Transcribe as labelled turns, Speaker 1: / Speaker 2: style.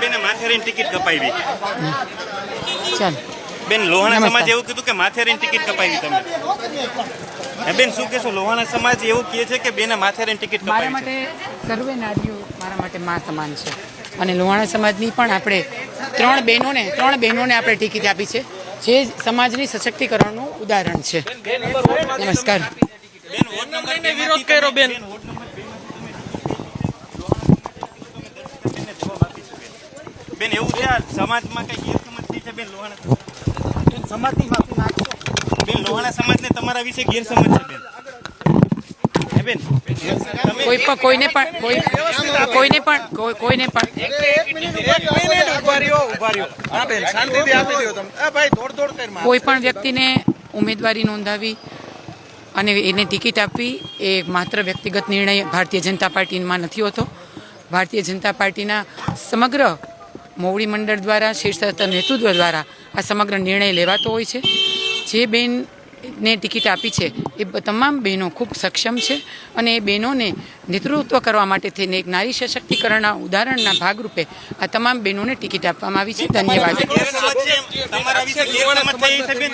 Speaker 1: બેને માથેરીની ટિકિટ કપાવી.
Speaker 2: ચાલ
Speaker 1: બેન લોહાણા સમાજ એવું કીધું કે માથેરીની ટિકિટ કપાવી તમે. હે બેન શું કહેશો? લોહાણા સમાજ એવું કહે છે કે બેને માથેરીની ટિકિટ
Speaker 2: મારા
Speaker 1: કપાવી છે.
Speaker 2: માટે સર્વે નારીઓ મારા માટે મા સમાન છે અને લોહાણા સમાજની પણ આપણે ત્રણ બહેનોને આપણે ટિકિટ આપી છે, જે સમાજની સશક્તિકરણનું ઉદાહરણ છે. નમસ્કાર.
Speaker 1: બેન વોર્ડ નંબર 2 વિરોધ કર્યો બેન. બેન એવું છે આ સમાજમાં કઈ ગેરસમજ થઈ છે બેન લોહાણા સમાજની માફી માંગશો બેન? લોહાણા સમાજને તમારા વિશે ગેરસમજ છે બેન. હે બેન
Speaker 2: કોઈને પણ કોઈ પણ વ્યક્તિને ઉમેદવારી નોંધાવી અને એને ટિકિટ આપવી એ માત્ર વ્યક્તિગત નિર્ણય ભારતીય જનતા પાર્ટીમાં નથી હોતો. ભારતીય જનતા પાર્ટીના સમગ્ર મોવડી મંડળ દ્વારા, શીર્ષ નેતૃત્વ દ્વારા આ સમગ્ર નિર્ણય લેવાતો હોય છે. જે બેનને ટિકિટ આપી છે એ તમામ બહેનો ખૂબ સક્ષમ છે અને એ બહેનોને નેતૃત્વ કરવા માટે થઈને એક નારી સશક્તિકરણના ઉદાહરણના ભાગરૂપે આ તમામ બહેનોને ટિકિટ આપવામાં આવી છે. ધન્યવાદ.
Speaker 1: તમારા વિશે ગેરસમજ થઈ છે બેન.